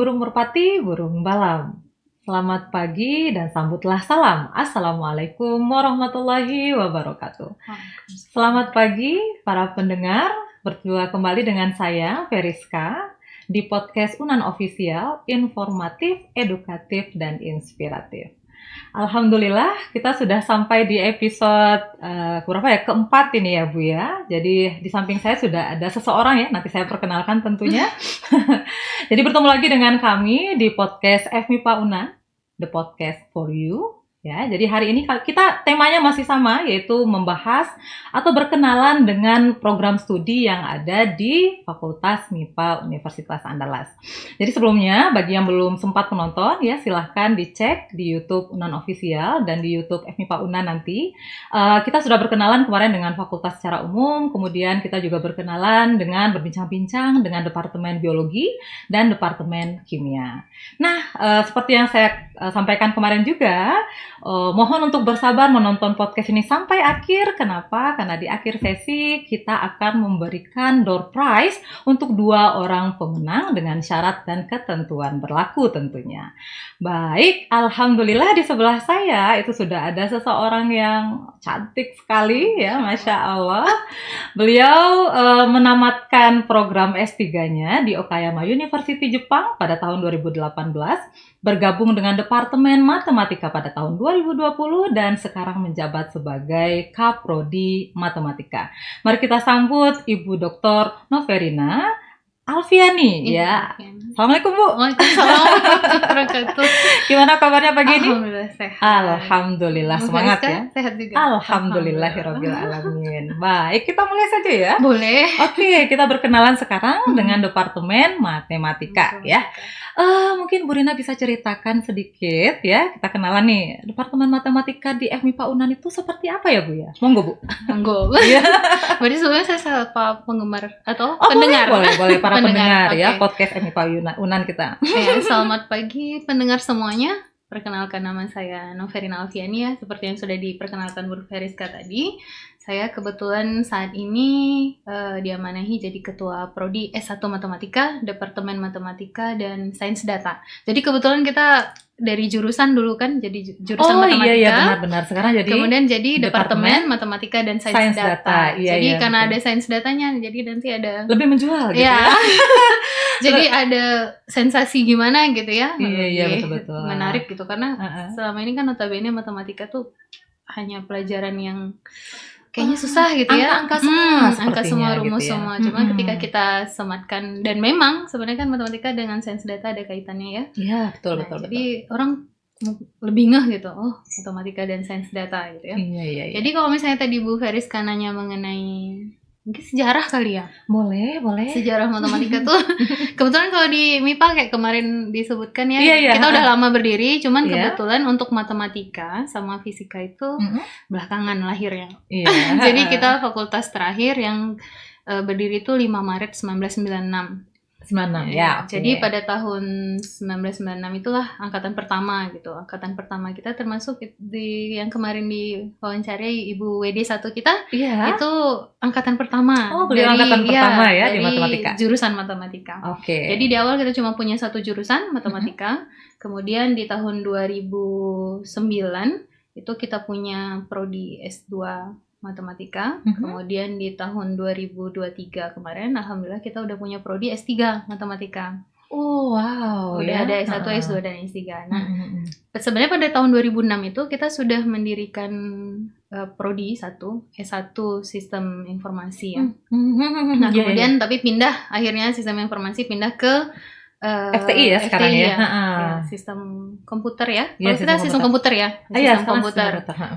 burung merpati, burung balam. Selamat pagi dan sambutlah salam. Assalamualaikum warahmatullahi wabarakatuh. Selamat pagi para pendengar, berjumpa kembali dengan saya, Veriska, di podcast Unan Official, informatif, edukatif, dan inspiratif. Alhamdulillah kita sudah sampai di episode keempat ini ya Bu ya. Jadi di samping saya sudah ada seseorang ya, nanti saya perkenalkan tentunya. Jadi bertemu lagi dengan kami di podcast FMIPA Unan, the podcast for you. Ya, jadi hari ini kita temanya masih sama, yaitu membahas atau berkenalan dengan program studi yang ada di Fakultas MIPA Universitas Andalas. Jadi sebelumnya, bagi yang belum sempat menonton, ya silahkan dicek di YouTube Unan Official dan di YouTube FMIPA Unan nanti. Kita sudah berkenalan kemarin dengan fakultas secara umum, kemudian kita juga berkenalan dengan berbincang-bincang dengan Departemen Biologi dan Departemen Kimia. Nah, seperti yang saya sampaikan kemarin juga, mohon untuk bersabar menonton podcast ini sampai akhir. Kenapa? Karena di akhir sesi kita akan memberikan door prize untuk 2 orang pemenang dengan syarat dan ketentuan berlaku tentunya. Baik, alhamdulillah di sebelah saya itu sudah ada seseorang yang cantik sekali ya, Masya Allah. Beliau menamatkan program S3-nya di Okayama University Jepang pada tahun 2018, bergabung dengan Departemen Matematika pada tahun 2020 dan sekarang menjabat sebagai Kaprodi Matematika. Mari kita sambut Ibu Dr. Noverina Alfiani ya. Assalamualaikum Bu. Waalaikumsalam warahmatullahi wabarakatuh. Gimana kabarnya pagi ini? Alhamdulillah sehat. Alhamdulillah, semangat ya. Sehat juga. Alhamdulillahirabbil alamin. Baik, kita mulai saja ya. Boleh. Oke, kita berkenalan sekarang dengan Departemen Matematika ya. Mungkin Bu Rina bisa ceritakan sedikit ya, kita kenalan nih, Departemen Matematika di FMIPA Unan itu seperti apa ya Bu ya? Monggo Bu. Monggo. Iya. Berarti sebelumnya saya sapa penggemar atau Oh, pendengar. boleh para pendengar okay. ya, podcast FMIPA Unan kita. Ya, selamat pagi pendengar semuanya. Perkenalkan, nama saya Noverina Alfiani ya, seperti yang sudah diperkenalkan Bu Veriska tadi. Saya kebetulan saat ini diamanahi jadi Ketua Prodi S1 Matematika, Departemen Matematika dan Sains Data. Jadi kebetulan kita dari jurusan dulu kan, jadi jurusan Matematika. Iya, benar-benar. Sekarang jadi kemudian jadi Departemen Matematika dan Sains Data. Iya, jadi karena betul. ada Sains Datanya, jadi nanti ada lebih menjual gitu ya. ya. Jadi ada sensasi gimana gitu ya. Iya, betul-betul. Menarik gitu, karena selama ini kan notabene matematika tuh hanya pelajaran yang kayaknya susah gitu ya. Angka semua, rumus gitu ya. semua. Cuma ketika kita sematkan, dan memang sebenarnya kan matematika dengan sains data ada kaitannya ya. Iya, betul. Jadi orang lebih ngeh gitu, oh matematika dan sains data gitu ya. Iya. Jadi kalau misalnya tadi Bu Veriska nanya mengenai mungkin sejarah kali ya. Boleh. Sejarah matematika tuh kebetulan kalau di MIPA kayak kemarin disebutkan ya, Iya. kita udah lama berdiri, cuman kebetulan untuk matematika sama fisika itu belakangan lahirnya. Iya. Jadi kita fakultas terakhir yang berdiri itu 5 Maret 1996. 96 ya. Jadi pada tahun 1996 itulah angkatan pertama gitu. Angkatan pertama kita termasuk di yang kemarin diwawancari Ibu WD1 kita. Iya. Itu angkatan pertama. Oh, beliau angkatan pertama ya di matematika. Jurusan matematika. Oke. Jadi di awal kita cuma punya 1 jurusan matematika. Kemudian di tahun 2009 itu kita punya prodi S2 matematika. Kemudian di tahun 2023 kemarin alhamdulillah kita udah punya prodi S3 matematika. Oh, wow. Udah ada S1, S2 dan S3. Nah, sebenarnya pada tahun 2006 itu kita sudah mendirikan prodi S1 sistem informasi ya. Nah, kemudian tapi pindah, akhirnya sistem informasi pindah ke FTI ya sekarang ya. Sistem komputer ya. Kalau kita sistem komputer ya. Sistem komputer.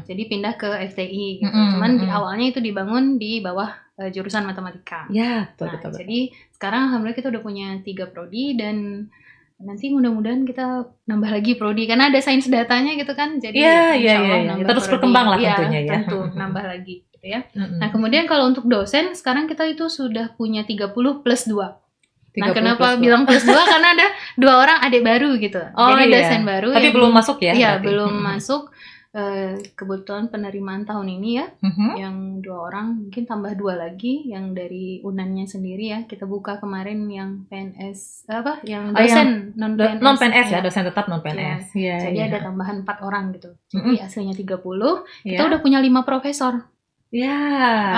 Jadi pindah ke FTI gitu. Cuman di awalnya itu dibangun di bawah jurusan matematika. Ya, betul. Jadi sekarang alhamdulillah kita udah punya 3 prodi dan nanti mudah-mudahan kita nambah lagi prodi karena ada sains datanya gitu kan. Jadi iya. Terus berkembang lah tentunya ya. Tentu nambah lagi gitu ya. Nah, kemudian kalau untuk dosen sekarang kita itu sudah punya 30 plus 2. Nah, kenapa bilang plus 2? Karena ada 2 orang adik baru gitu. Jadi dosen baru. Tapi belum masuk ya? Iya, belum masuk. kebetulan penerimaan tahun ini ya, yang 2 orang, mungkin tambah 2 lagi yang dari UNAN-nya sendiri ya. Kita buka kemarin yang PNS yang dosen non PNS. Non PNS ya, dosen tetap non PNS. Jadi ada tambahan 4 orang gitu. Jadi aslinya 30, kita udah punya 5 profesor. Ya,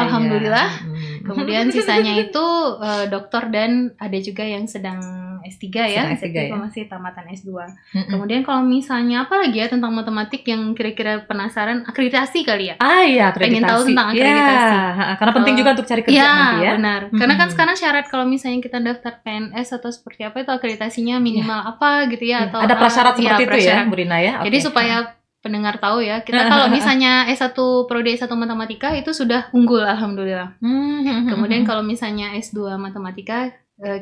alhamdulillah. Kemudian sisanya itu doktor dan ada juga yang sedang S3 ya, masih tamatan S2. Kemudian kalau misalnya apa lagi ya tentang matematik yang kira-kira penasaran, akreditasi kali ya? Iya, akreditasi. Pengen tahu tentang akreditasi. Karena penting juga untuk cari kerja nanti ya. Benar. Karena kan sekarang syarat kalau misalnya kita daftar PNS atau seperti apa itu akreditasinya minimal apa gitu ya, atau ada prasyarat seperti itu ya, Bu Rina ya. Jadi supaya pendengar tahu ya, kita kalau misalnya S1 Prodi S1 Matematika itu sudah unggul alhamdulillah. Kemudian kalau misalnya S2 Matematika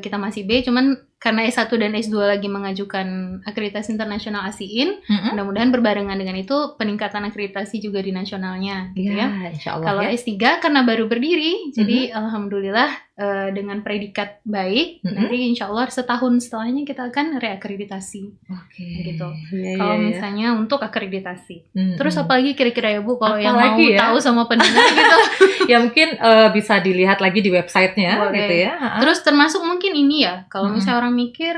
kita masih B, cuman karena S1 dan S2 lagi mengajukan akreditasi internasional ASIIN, mudah-mudahan berbarengan dengan itu peningkatan akreditasi juga di nasionalnya gitu ya. Insyaallah, kalau ya. S3 karena baru berdiri, jadi alhamdulillah dengan predikat baik, nanti insyaallah setahun setelahnya kita akan reakreditasi. Gitu. Kalau misalnya untuk akreditasi. Terus apalagi kira-kira ya Bu, kalau yang mau tahu sama pendengar gitu. Ya mungkin bisa dilihat lagi di websitenya gitu ya. Terus termasuk mungkin ini ya, kalau misalnya orang mikir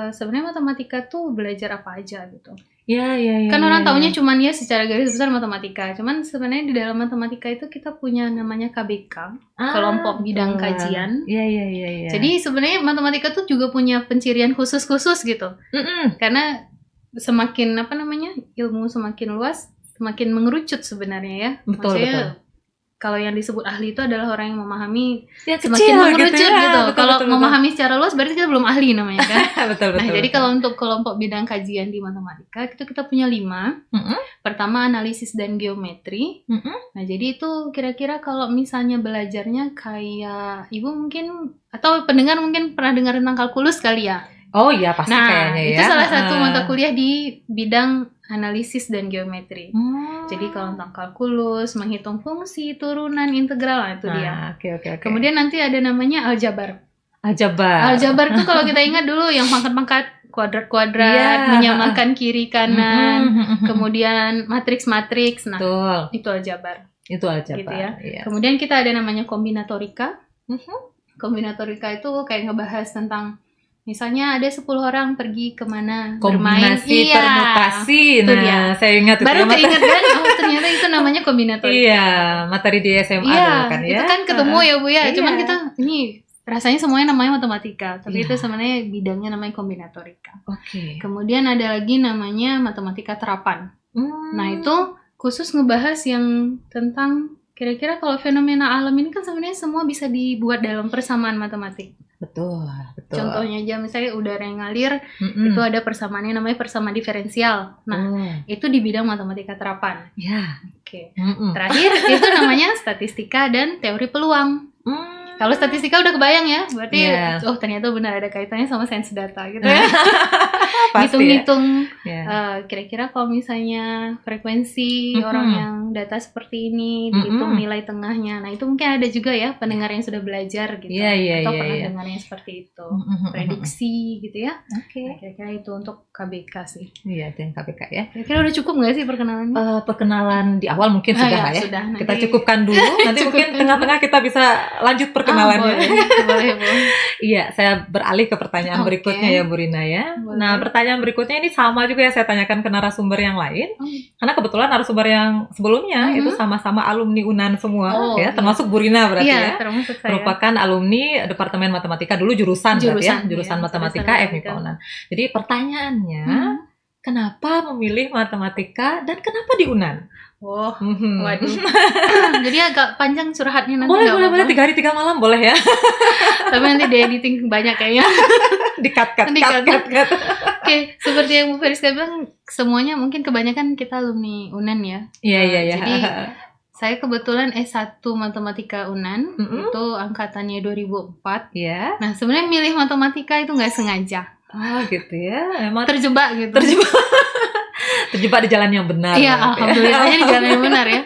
sebenarnya matematika tuh belajar apa aja gitu. Kan orang taunya cuman ya secara garis besar matematika. Cuman sebenarnya di dalam matematika itu kita punya namanya KBK, kelompok bidang kajian. Jadi sebenarnya matematika tuh juga punya pencirian khusus-khusus gitu. Karena semakin ilmu semakin luas, semakin mengerucut sebenarnya ya. Maksudnya kalau yang disebut ahli itu adalah orang yang memahami semakin mengerucut gitu. Kalau memahami secara luas berarti kita belum ahli namanya kan. Jadi kalau untuk kelompok bidang kajian di matematika itu kita punya 5. Pertama analisis dan geometri. Nah jadi itu kira-kira kalau misalnya belajarnya kayak ibu mungkin atau pendengar mungkin pernah dengar tentang kalkulus kali ya. Oh iya pasti kayaknya ya. Itu salah satu mata kuliah di bidang analisis dan geometri. Jadi kalau tentang kalkulus, menghitung fungsi, turunan, integral, itu dia. Kemudian nanti ada namanya aljabar. Aljabar itu kalau kita ingat dulu yang pangkat-pangkat, kuadrat-kuadrat, menyamakan kiri kanan, kemudian matriks-matriks. Nah, itu aljabar. Itu aljabar. Gitu ya. Kemudian kita ada namanya kombinatorika. Kombinatorika itu kayak ngebahas tentang misalnya ada 10 orang pergi kemana bermain, permutasi. Nah, saya ingat baru keinget kan, ternyata itu namanya kombinatorika. Materi di SMA dulu kan ya. Itu kan ketemu ya Bu ya. Cuman kita ini rasanya semuanya namanya matematika, tapi itu sebenarnya bidangnya namanya kombinatorika. Kemudian ada lagi namanya matematika terapan. Nah, itu khusus ngebahas yang tentang kira-kira kalau fenomena alam ini kan sebenarnya semua bisa dibuat dalam persamaan matematik. Betul. Contohnya aja misalnya udara yang ngalir, itu ada persamaannya namanya persamaan diferensial. Nah, itu di bidang matematika terapan. Terakhir itu namanya statistika dan teori peluang. Kalau statistika udah kebayang ya, berarti ternyata benar ada kaitannya sama sains data gitu ya. Hitung-hitung kira-kira kalau misalnya frekuensi orang yang data seperti ini, dihitung nilai tengahnya. Nah, itu mungkin ada juga ya pendengar yang sudah belajar gitu. Atau pernah dengar yang seperti itu. Prediksi gitu ya. Kira-kira itu untuk KBK sih. Iya, itu yang KBK ya. Kira-kira udah cukup nggak sih perkenalannya? Perkenalan di awal mungkin sudah lah ya. Sudah, kita cukupkan dulu, nanti mungkin tengah-tengah kita bisa lanjut perkenalannya. Boleh. Iya, saya beralih ke pertanyaan berikutnya ya Bu Rina ya. Nah, pertanyaan berikutnya ini sama juga yang saya tanyakan ke narasumber yang lain. Karena kebetulan narasumber yang sebelumnya itu sama-sama alumni UNAN semua ya, termasuk Bu Rina berarti ya. Termasuk saya. Merupakan alumni Departemen Matematika dulu jurusan Matematika FMIPA UNAN. Jadi pertanyaannya, kenapa memilih matematika dan kenapa di UNAN? Waduh. Jadi agak panjang curhatnya nanti. Boleh 3 hari 3 malam boleh ya. Tapi nanti di editing banyak kayaknya. Di-cut. Oke, seperti yang Bu Feriska bilang, semuanya mungkin kebanyakan kita alumni UNAN ya. Iya. Jadi saya kebetulan S1 Matematika UNAN, itu angkatannya 2004. Nah, sebenarnya milih matematika itu nggak sengaja. Gitu ya. Emang terjebak gitu. Terjebak di jalan yang benar. Iya, alhamdulillahnya di jalan yang benar ya.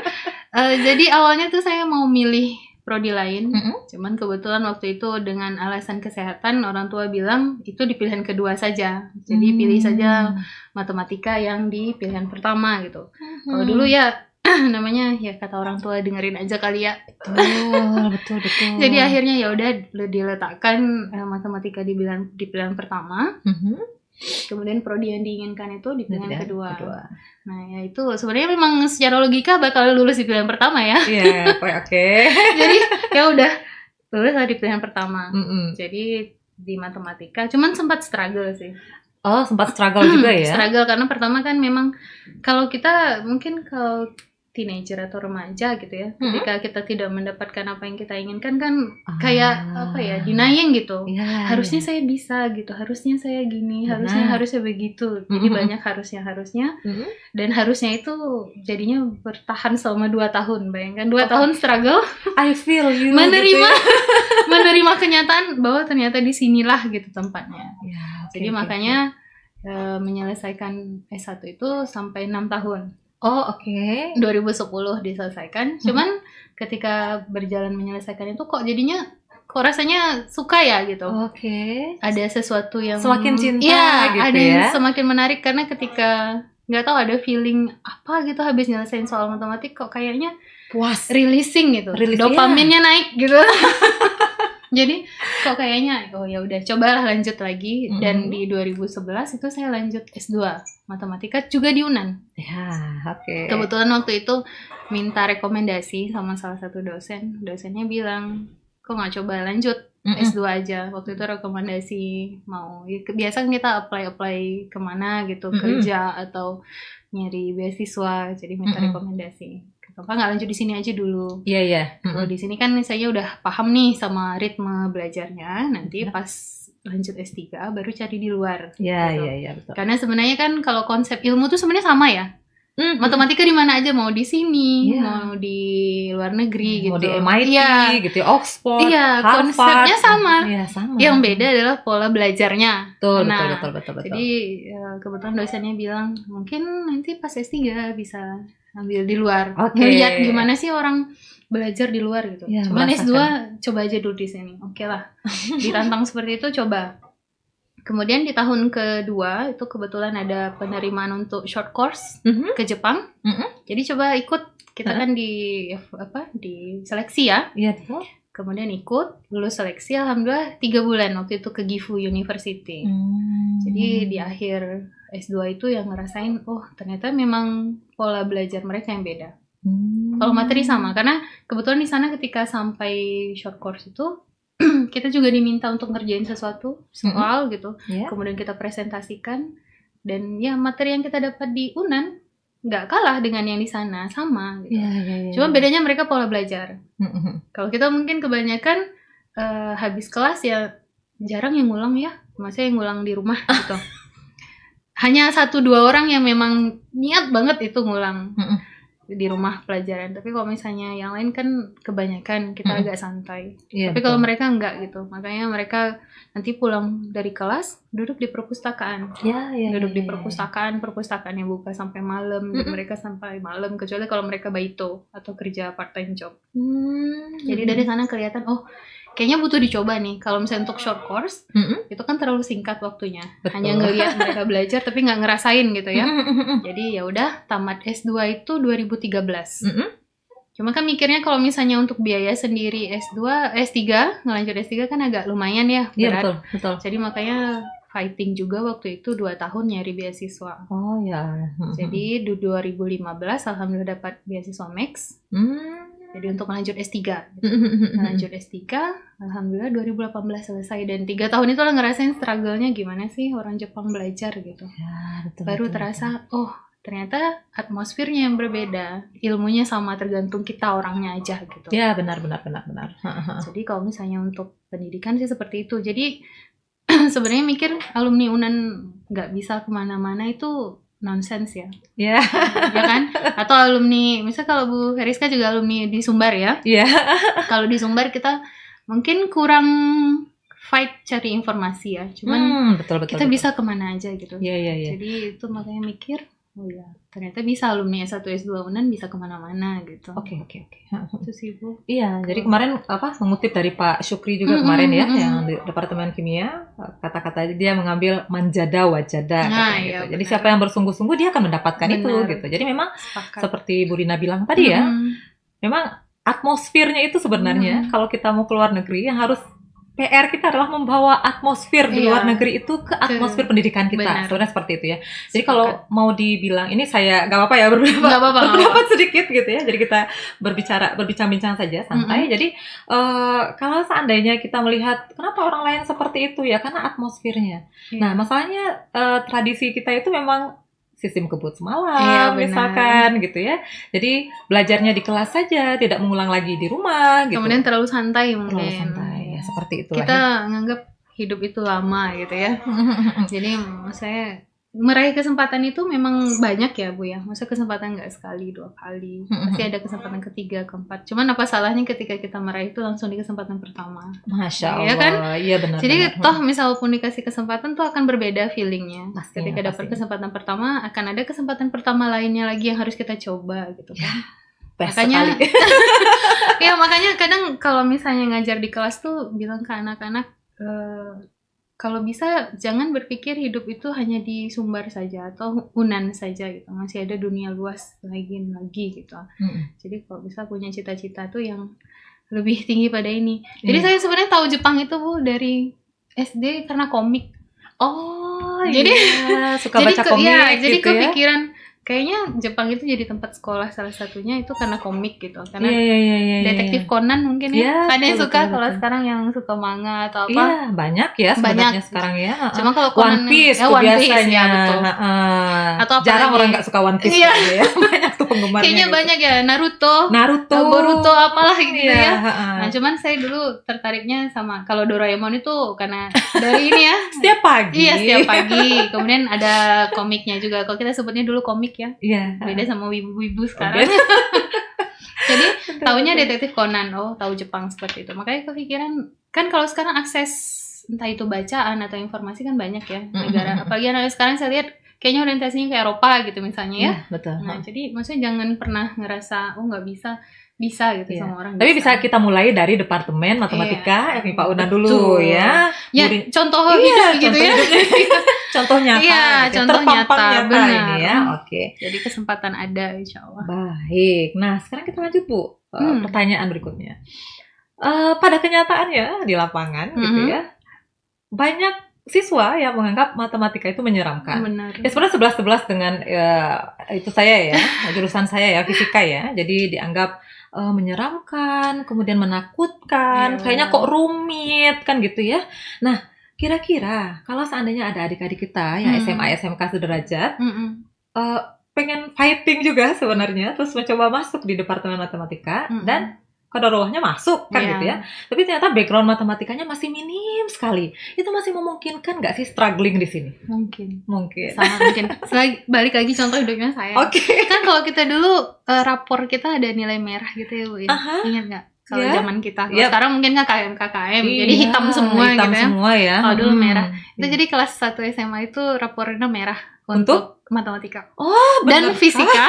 Jadi awalnya tuh saya mau milih prodi lain. Cuman kebetulan waktu itu dengan alasan kesehatan orang tua bilang itu di pilihan kedua saja. Jadi pilih saja matematika yang di pilihan pertama gitu. Kalau dulu ya namanya ya kata orang tua dengerin aja kali ya. Betul. Jadi akhirnya ya udah diletakkan matematika di pilihan pertama. Kemudian prodi yang diinginkan itu di pilihan kedua. Nah ya itu sebenarnya memang secara logika bakal lulus di pilihan pertama ya. Iya, oke. Jadi ya udah lulus di pilihan pertama. Jadi di matematika, cuman sempat struggle sih. Oh, sempat struggle juga ya? Struggle karena pertama kan memang kalau kita mungkin kalau teenager atau remaja gitu ya, ketika kita tidak mendapatkan apa yang kita inginkan kan kayak apa ya, denying gitu. Harusnya saya bisa gitu, harusnya saya gini, harusnya begitu. Jadi banyak harusnya dan harusnya itu jadinya bertahan selama 2 tahun. Bayangkan 2 tahun struggle. I feel you. Menerima kenyataan bahwa ternyata di sinilah gitu tempatnya. Jadi makanya menyelesaikan S1 itu sampai 6 tahun. Oh, oke. 2010 diselesaikan. Cuman ketika berjalan menyelesaikan itu kok jadinya rasanya suka ya gitu. Oke. Ada sesuatu yang semakin cinta gitu ada ya. yang semakin menarik karena ketika nggak tahu ada feeling apa gitu habis nyelesain soal matematik kok kayaknya puas, releasing gitu. Dopaminnya naik gitu. Jadi kok kayaknya oh ya udah cobalah lanjut lagi dan di 2011 itu saya lanjut S2 matematika juga di UNAN. Ya, oke. Kebetulan waktu itu minta rekomendasi sama salah satu dosen. Dosennya bilang, "Kok nggak coba lanjut S2 aja?" Waktu itu rekomendasi mau biasa kita apply kemana gitu, kerja atau nyari beasiswa, jadi minta rekomendasi. Kenapa nggak lanjut di sini aja dulu? Iya. Kalau di sini kan saya udah paham nih sama ritme belajarnya. Nanti pas lanjut S3 baru cari di luar. Iya, betul. Karena sebenarnya kan kalau konsep ilmu tuh sebenarnya sama ya. Matematika di mana aja, mau di sini, mau di luar negeri gitu. Mau di MIT gitu, Oxford, Harvard. Konsepnya sama. Iya, sama. Yang beda adalah pola belajarnya. Betul. Jadi kebetulan dosennya bilang, mungkin nanti pas S3 bisa ambil di luar, ngeliat gimana sih orang belajar di luar gitu. Cuman S2 coba aja dulu di sini. Oke lah. Ditantang seperti itu coba. Kemudian di tahun kedua itu kebetulan ada penerimaan untuk short course ke Jepang. Jadi coba ikut, kita kan di seleksi ya. Iya, betul. Kemudian ikut, lulus seleksi, alhamdulillah 3 bulan waktu itu ke Gifu University. Jadi di akhir S2 itu yang ngerasain, oh ternyata memang pola belajar mereka yang beda. Kalau materi sama, karena kebetulan di sana ketika sampai short course itu kita juga diminta untuk ngerjain sesuatu soal gitu, kemudian kita presentasikan, dan ya materi yang kita dapat di UNAN nggak kalah dengan yang di sana, sama gitu. Cuma bedanya mereka pola belajar. Kalau kita mungkin kebanyakan habis kelas ya jarang yang ngulang ya, maksudnya yang ngulang di rumah gitu. Hanya 1-2 orang yang memang niat banget itu ngulang di rumah pelajaran. Tapi kalau misalnya yang lain kan kebanyakan kita agak santai. Tapi kalau mereka enggak gitu. Makanya mereka nanti pulang dari kelas duduk di perpustakaan. Duduk di perpustakaan yang buka sampai malam. Dan mereka sampai malam, kecuali kalau mereka baito atau kerja part time job. Jadi dari sana kelihatan, oh kayaknya butuh dicoba nih. Kalau misalnya untuk short course itu kan terlalu singkat waktunya. Betul. Hanya ngelihat mereka belajar tapi nggak ngerasain gitu ya. Jadi ya udah tamat S2 itu 2013. Cuma kan mikirnya kalau misalnya untuk biaya sendiri S3 ngelanjut S3 kan agak lumayan ya, berat. Betul. Jadi makanya fighting juga waktu itu 2 tahun nyari beasiswa. Oh ya. Jadi di 2015 alhamdulillah dapat beasiswa Max. Jadi untuk lanjut S3 gitu. Lanjut S3 alhamdulillah 2018 selesai. Dan 3 tahun itu lah ngerasain struggle-nya gimana sih orang Jepang belajar gitu. Baru terasa oh ternyata atmosfernya yang berbeda. Ilmunya sama, tergantung kita orangnya aja gitu. Ya benar. Jadi kalau misalnya untuk pendidikan sih seperti itu. Jadi sebenarnya mikir alumni UNAN gak bisa kemana-mana itu nonsense ya. Ya kan? Atau alumni, misalnya kalau Bu Feriska juga alumni di Sumbar ya. Kalau di Sumbar kita mungkin kurang fight cari informasi ya. Cuman betul, kita bisa kemana aja gitu. Iya. Jadi itu makanya mikir oh ya ternyata bisa alumni S1 S2 UNAN bisa kemana-mana gitu. Oke. Itu sih Bu. Iya, jadi kemarin mengutip dari Pak Syukri juga kemarin ya, yang di Departemen Kimia, kata-kata dia mengambil manjada wajada Nah, katanya iya, gitu. Jadi benar. siapa yang bersungguh-sungguh dia akan mendapatkan itu Benar. gitu. Jadi memang Sepakat. seperti Bu Rina bilang tadi ya, memang atmosfernya itu sebenarnya kalau kita mau keluar negeri yang harus PR kita adalah membawa atmosfer di luar negeri itu ke atmosfer pendidikan kita. Benar. Sebenarnya seperti itu ya. Jadi kalau mau dibilang, ini saya gak apa-apa ya berpendapat sedikit gitu ya. Jadi kita berbincang-bincang saja santai. Jadi kalau seandainya kita melihat kenapa orang lain seperti itu ya, karena atmosfernya. Nah masalahnya tradisi kita itu memang sistem kebut semalam misalkan gitu ya. Jadi belajarnya di kelas saja, tidak mengulang lagi di rumah gitu. Kemudian terlalu santai mungkin. Terlalu santai ya, seperti itu. Kita nganggap hidup itu lama gitu ya. Jadi saya meraih kesempatan itu memang banyak ya Bu ya. Masa kesempatan nggak sekali, 2 kali. Pasti ada kesempatan ketiga, keempat. Cuman apa salahnya ketika kita meraih itu langsung di kesempatan pertama. Masya Allah. Ya kan? Iya benar. Jadi toh misal pun dikasih kesempatan tuh akan berbeda feelingnya. Pastinya, ketika dapat kesempatan pertama akan ada kesempatan pertama lainnya lagi yang harus kita coba gitu kan. Makanya ya makanya kadang kalau misalnya ngajar di kelas tuh bilang ke anak-anak kalau bisa jangan berpikir hidup itu hanya di Sumbar saja atau Unan saja gitu, masih ada dunia luas lagi gitu. Jadi kalau bisa punya cita-cita tuh yang lebih tinggi pada ini. Jadi saya sebenarnya tahu Jepang itu Bu dari SD karena komik. Jadi suka baca komik jadi gitu kepikiran kayaknya Jepang itu jadi tempat sekolah salah satunya itu karena komik gitu. Karena detektif Conan mungkin ya. Ada yang suka kalau sekarang yang suka manga atau apa. Iya, banyak ya sebenarnya sekarang ya. Cuma kalau Conan, One Piece biasanya. Ya, betul. Atau jarang orang nggak suka One Piece ya. Banyak tuh penggemarnya. Kayaknya gitu. Banyak ya, Boruto apalah gitu ya. Nah, cuman saya dulu tertariknya sama kalau Doraemon itu karena dari ini ya. Setiap pagi. Iya, setiap pagi. Kemudian ada komiknya juga. Kalau kita sebutnya dulu komik ya. Iya. Beda sama wibu-wibu sekarang. Jadi taunya detektif Conan, tahu Jepang seperti itu. Makanya kepikiran kan kalau sekarang akses entah itu bacaan atau informasi kan banyak ya negara. Apalagi anak sekarang saya lihat kayaknya orientasinya ke Eropa gitu misalnya ya. Betul. Nah, jadi maksudnya jangan pernah ngerasa nggak bisa gitu sama orang. Tapi bisa kita mulai dari departemen matematika FMIPA UNAN dulu ya. Ya contoh hidup gitu ya. Contoh nyata. Iya, gitu. contoh nyata benar. Ini ya. Oke. Jadi kesempatan ada insya Allah. Baik. Nah, sekarang kita lanjut Bu. Pertanyaan berikutnya. Pada kenyataannya di lapangan gitu ya. Banyak siswa yang menganggap matematika itu menyeramkan. Benar. Ya sebenarnya 11-11 dengan itu saya ya, jurusan saya ya, fisika ya. Jadi dianggap menyeramkan, kemudian menakutkan, kayaknya kok rumit kan gitu ya. Nah, kira-kira kalau seandainya ada adik-adik kita yang SMA, SMK sederajat, pengen fighting juga sebenarnya, terus mencoba masuk di Departemen Matematika dan qadarullah masuk kan gitu ya. Tapi ternyata background matematikanya masih minim sekali. Itu masih memungkinkan nggak sih struggling di sini? Mungkin. Sangat mungkin. Balik lagi contoh hidupnya saya. Kan kalau kita dulu rapor kita ada nilai merah gitu ya Bu. Ingat nggak? Kalau zaman kita. Kalau sekarang mungkin KKM. Jadi hitam semua gitu ya. Semua ya. Kalau dulu merah. Itu jadi kelas 1 SMA itu rapornya merah. Untuk matematika. Dan fisika.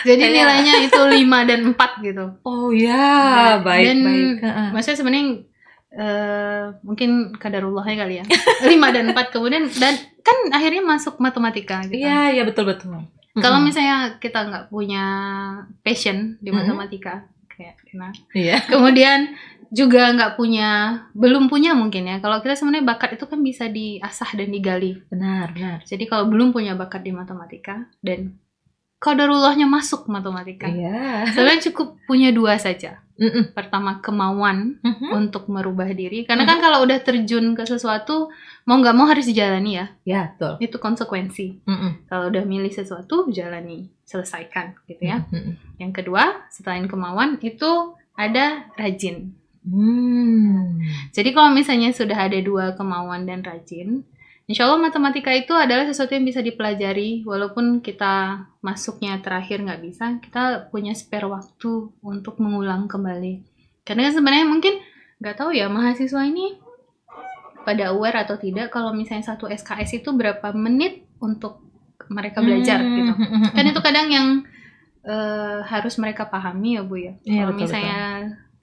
Jadi nilainya itu 5 dan 4 gitu. Oh ya, baik. Dan maksudnya sebenarnya mungkin qadarullahnya kali ya. 5 dan 4 kemudian dan kan akhirnya masuk matematika gitu. Iya, betul. Kalau misalnya kita nggak punya passion di matematika kayak Rina. Kemudian juga belum punya mungkin ya. Kalau kita sebenarnya bakat itu kan bisa diasah dan digali. Benar. Jadi kalau belum punya bakat di matematika dan qadarullahnya masuk matematika, sebenarnya cukup punya 2 saja. Pertama kemauan untuk merubah diri. Karena kan kalau udah terjun ke sesuatu mau nggak mau harus dijalani ya. Ya betul. Itu konsekuensi. Kalau udah milih sesuatu jalani, selesaikan gitu ya. Yang kedua selain kemauan itu ada rajin. Jadi kalau misalnya sudah ada 2 kemauan dan rajin, insya Allah matematika itu adalah sesuatu yang bisa dipelajari walaupun kita masuknya terakhir nggak bisa, kita punya spare waktu untuk mengulang kembali. Karena kan sebenarnya mungkin nggak tahu ya mahasiswa ini pada aware atau tidak kalau misalnya 1 SKS itu berapa menit untuk mereka belajar gitu. Kan itu kadang yang harus mereka pahami ya Bu ya. Iya, Kalau betul, misalnya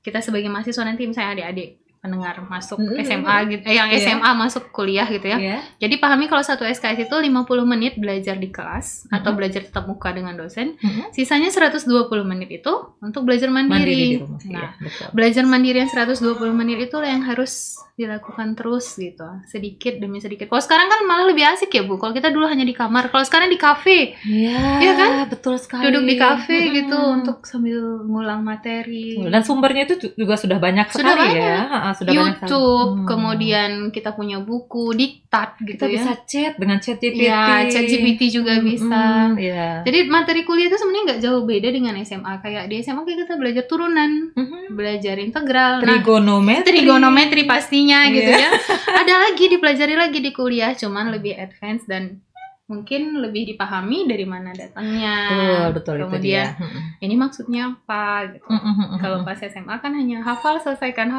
kita sebagai mahasiswa nanti misalnya adik-adik pendengar masuk SMA gitu, yang Iya. SMA masuk kuliah gitu ya. Iya. Jadi pahami kalau satu SKS itu 50 menit belajar di kelas atau belajar tatap muka dengan dosen. Sisanya 120 menit itu untuk belajar Mandiri di mandiri. rumah. Iya, Nah, betul. belajar mandiri yang 120 menit itu yang harus dilakukan terus gitu, sedikit demi sedikit. Kalau sekarang kan malah lebih asik ya Bu. Kalau kita dulu hanya di kamar, kalau sekarang di kafe. Iya, Iya kan? betul sekali. Duduk di kafe gitu untuk sambil ngulang materi. Dan sumbernya itu juga sudah banyak Sudah sekali banyak. ya. Sudah banyak sekali. YouTube, kemudian kita punya buku, diktat Kita gitu ya. bisa chat dengan ChatGPT. Iya, ChatGPT juga bisa. Iya. Jadi materi kuliah itu sebenarnya nggak jauh beda dengan SMA. Kayak di SMA kita belajar turunan, belajar integral, trigonometri pastinya gitu ya. Ada lagi dipelajari lagi di kuliah, cuman lebih advance dan mungkin lebih dipahami dari mana datangnya. Betul itu Kemudian dia. ini maksudnya apa gitu. Kalau pas SMA kan hanya hafal selesaikan.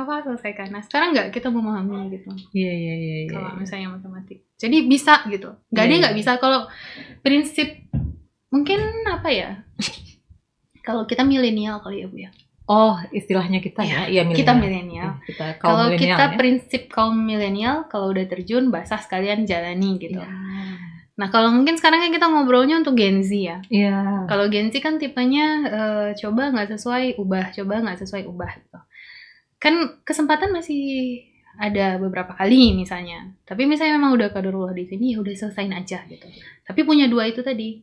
Nah sekarang nggak, kita memahami gitu. Iya. Kalau misalnya matematik, jadi bisa gitu. Nggak ada yang nggak bisa. Kalau prinsip mungkin apa ya? Kalau kita milenial kali ya Bu ya. Oh, istilahnya kita ya. Iya, Kita milenial. Kalau kita prinsip kaum milenial, kalau udah terjun basah sekalian jalani gitu. Iya. Nah, kalau mungkin sekarang kan kita ngobrolnya untuk Gen Z ya. Iya. Kalau Gen Z kan tipenya coba nggak sesuai, ubah. Coba nggak sesuai, ubah gitu. Kan kesempatan masih ada beberapa kali misalnya. Tapi misalnya memang udah qadarullah di sini, ya udah selesain aja gitu. Tapi punya dua itu tadi.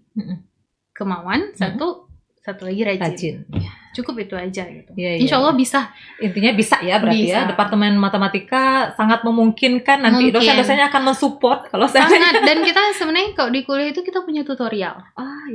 Kemauan, satu lagi rajin. Ya, cukup itu aja gitu. Insya Allah bisa. Intinya bisa ya berarti Bisa. ya. Departemen Matematika sangat memungkinkan nanti dosen-dosennya akan mensupport kalau sangat. Dan kita sebenarnya kalau di kuliah itu kita punya tutorial.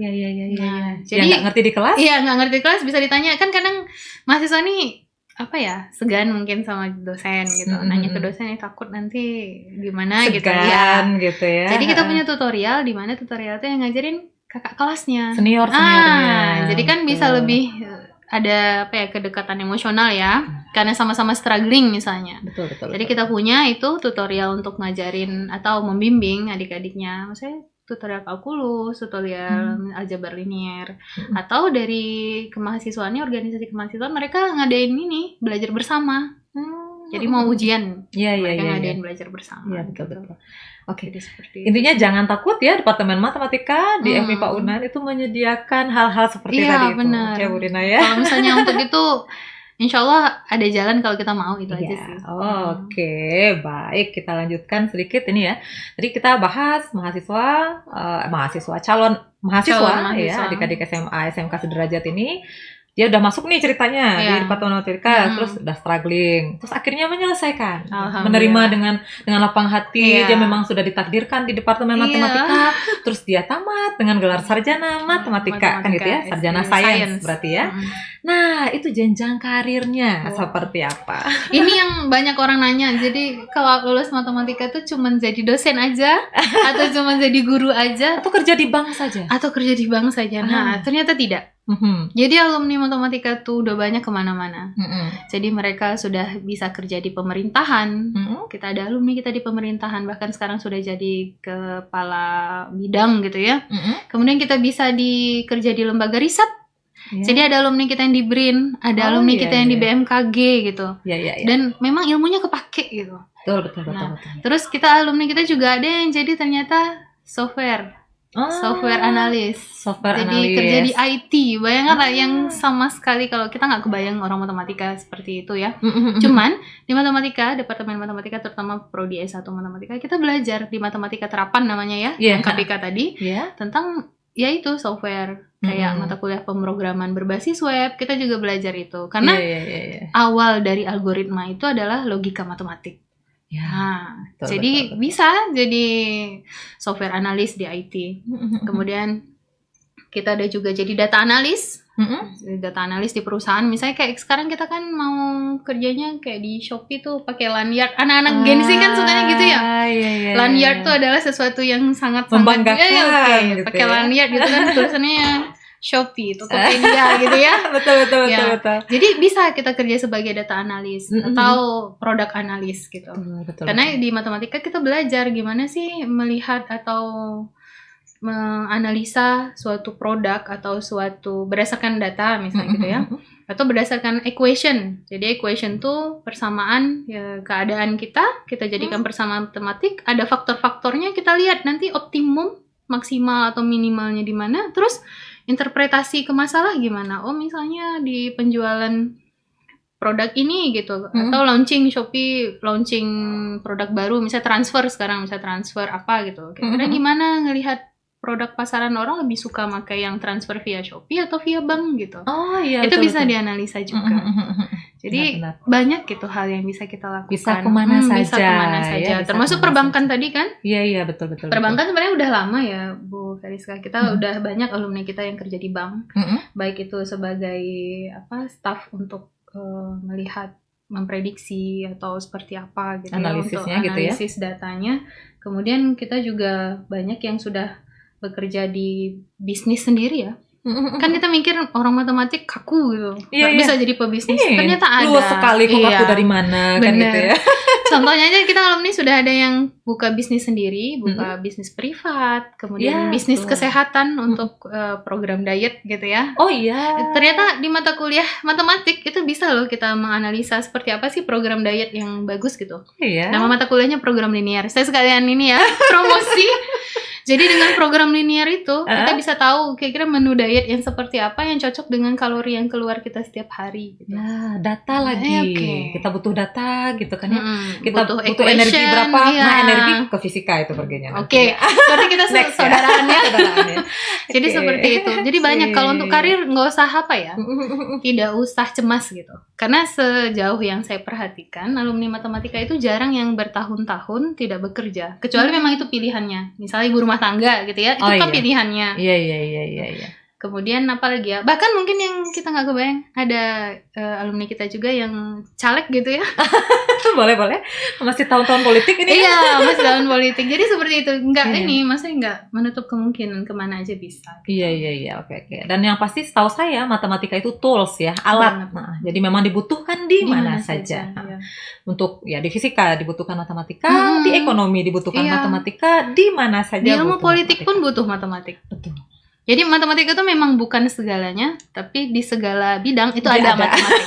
Iya. Nah, jadi nggak ngerti di kelas? Iya, nggak ngerti di kelas bisa ditanya. Kan kadang mahasiswa nih apa ya, segan mungkin sama dosen gitu. Nanya ke dosen takut nanti gimana segan, gitu ya. Jadi kita punya tutorial, di mana tutorial itu yang ngajarin kakak kelasnya, seniornya. Jadi kan bisa lebih ada apa ya, kedekatan emosional ya, karena sama-sama struggling misalnya. Betul. Jadi kita punya itu tutorial untuk ngajarin atau membimbing adik-adiknya, maksudnya tutorial kalkulus, tutorial aljabar linier, atau dari kemahasiswaannya, organisasi kemahasiswaan mereka ngadain ini belajar bersama. Jadi mau ujian, mereka ngadain belajar bersama. Iya, betul. Oke. Seperti intinya itu. Jangan takut ya, Departemen Matematika di FMIPA UNAN itu menyediakan hal-hal seperti tadi benar. itu. Ya, Bu Rina ya. Kalau misalnya untuk itu, insya Allah ada jalan kalau kita mau, itu aja sih. Oke, baik, kita lanjutkan sedikit ini ya. Tadi kita bahas calon mahasiswa ya, adik-adik SMA, SMK sederajat ini. Dia udah masuk nih ceritanya di Departemen Matematika, terus udah struggling, terus akhirnya menyelesaikan, menerima dengan lapang hati. Dia memang sudah ditakdirkan di Departemen Matematika, terus dia tamat dengan gelar sarjana matematika kan gitu ya, sarjana sains berarti ya. Nah, itu jenjang karirnya seperti apa? Ini yang banyak orang nanya. Jadi kalau lulus matematika tuh cuma jadi dosen aja, atau cuma jadi guru aja, atau kerja di bank saja? Nah, ternyata tidak. Jadi alumni matematika tuh udah banyak kemana-mana. Jadi mereka sudah bisa kerja di pemerintahan. Kita ada alumni kita di pemerintahan, bahkan sekarang sudah jadi kepala bidang gitu ya. Kemudian kita bisa kerja di lembaga riset. Jadi ada alumni kita yang di BRIN, ada alumni kita yang di BMKG gitu. Dan memang ilmunya kepake gitu. Betul. Terus kita alumni kita juga ada yang jadi ternyata software analis. Jadi kerja di IT. Bayangkan lah, yang sama sekali kalau kita nggak kebayang orang matematika seperti itu ya. Cuman di matematika, Departemen Matematika terutama prodi S1 Matematika, kita belajar di matematika terapan namanya ya, yang KPK tadi, tentang yaitu software. Kayak mata kuliah pemrograman berbasis web, kita juga belajar itu. Karena awal dari algoritma itu adalah logika matematik. Jadi betul. Bisa jadi software analis di IT. Kemudian kita ada juga jadi data analis. Data analis di perusahaan. Misalnya kayak sekarang kita kan mau kerjanya kayak di Shopee tuh pakai lanyard. Anak-anak Gen Z kan sukanya gitu ya. Lanyard tuh adalah sesuatu yang sangat membanggakan. Pakai lanyard gitu kan, tulisannya Shopee, Tokopedia gitu ya. Betul. Jadi bisa kita kerja sebagai data analis atau produk analis gitu. Betul. Karena di matematika kita belajar gimana sih melihat atau menganalisa suatu produk atau suatu berdasarkan data misalnya gitu ya, atau berdasarkan equation. Jadi equation tuh persamaan ya, keadaan kita jadikan persamaan matematik, ada faktor-faktornya, kita lihat nanti optimum, maksimal atau minimalnya di mana, terus interpretasi ke masalah gimana. Oh misalnya di penjualan produk ini gitu, atau launching Shopee, launching produk baru, misalnya transfer sekarang, misalnya transfer apa gitu. Kira-kira gimana ngelihat produk pasaran orang lebih suka pakai yang transfer via Shopee atau via bank gitu. Oh iya, Itu betul, bisa betul. dianalisa juga. Jadi Benar-benar. banyak gitu hal yang bisa kita lakukan. Bisa kemana saja, Bisa kemana saja. ya, bisa Termasuk kemana perbankan saja. tadi kan. Iya, betul. Perbankan sebenarnya udah lama ya Bu Feriska. Kita udah banyak alumni kita yang kerja di bank. Baik itu sebagai staff untuk melihat, memprediksi atau seperti apa gitu Analisisnya ya, untuk gitu ya. analisis datanya. Kemudian kita juga banyak yang sudah bekerja di bisnis sendiri ya. Kan kita mikir orang matematik kaku gitu, nggak bisa jadi pebisnis. Ternyata ada. Luas sekali, kok kaku dari mana kan gitu ya. Contohnya aja kita alumni sudah ada yang buka bisnis sendiri, buka bisnis privat, kemudian bisnis kesehatan untuk program diet gitu ya. Oh iya. Ternyata di mata kuliah matematik itu bisa loh kita menganalisa seperti apa sih program diet yang bagus gitu. Iya. Nama mata kuliahnya program linear. Saya sekalian ini ya promosi. Jadi dengan program linear itu kita bisa tahu kira-kira menu diet yang seperti apa yang cocok dengan kalori yang keluar kita setiap hari gitu. Nah, data lagi. Kita butuh data gitu kan ya. Kita butuh energi berapa? Iya. Nah, energi ke fisika itu perginya. Oke. Berarti kita saudaraan ya. Jadi seperti itu. Jadi banyak kalau untuk karir nggak usah apa ya. Tidak usah cemas gitu. Karena sejauh yang saya perhatikan alumni matematika itu jarang yang bertahun-tahun tidak bekerja. Kecuali memang itu pilihannya. Misalnya ibu rumah tangga gitu ya, itu kan pilihannya. Iya. Kemudian apa lagi ya? Bahkan mungkin yang kita nggak kebayang ada alumni kita juga yang caleg gitu ya. boleh. Masih tahun-tahun politik ini. Iya, masih tahun politik. Jadi seperti itu. Maksudnya nggak menutup kemungkinan kemana aja bisa. Gitu. Iya. Oke. Dan yang pasti setahu saya matematika itu tools ya, alat. Nah, jadi memang dibutuhkan di mana saja. Iya. Untuk ya di fisika dibutuhkan matematika, di ekonomi dibutuhkan matematika, di mana saja. Di ilmu politik pun butuh matematik. Betul. Jadi matematika itu memang bukan segalanya, tapi di segala bidang itu ada matematik.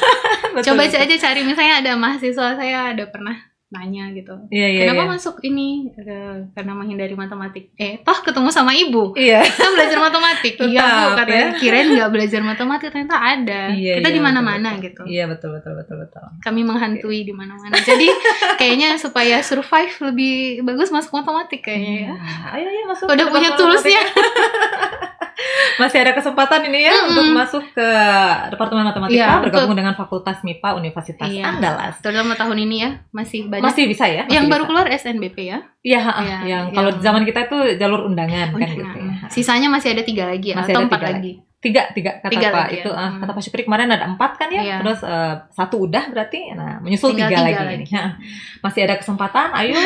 Coba aja cari, misalnya ada mahasiswa saya ada pernah nanya gitu, kenapa masuk ini karena menghindari matematik. Toh ketemu sama ibu, kita belajar matematik. Iya Bu, katanya kirain nggak belajar matematik, ternyata ada. Kita di mana-mana gitu. Iya betul. Kami menghantui di mana-mana. Jadi kayaknya supaya survive lebih bagus masuk matematik kayaknya ya. Ayo masuk. Udah punya toolsnya. Masih ada kesempatan ini ya untuk masuk ke Departemen Matematika, bergabung dengan Fakultas MIPA Universitas Andalas. Terutama tahun ini ya, masih banyak. Masih bisa ya? Yang baru keluar SNBP ya? Iya, yang kalau zaman kita itu jalur undangan kan gitu ya. Sisanya masih ada 3 lagi ya, atau 4 lagi? Tiga kata Pak lagi, itu kata Pak Syukri kemarin ada 4 kan ya, terus 1 udah berarti, nah menyusul 3 lagi. Masih ada kesempatan, ayo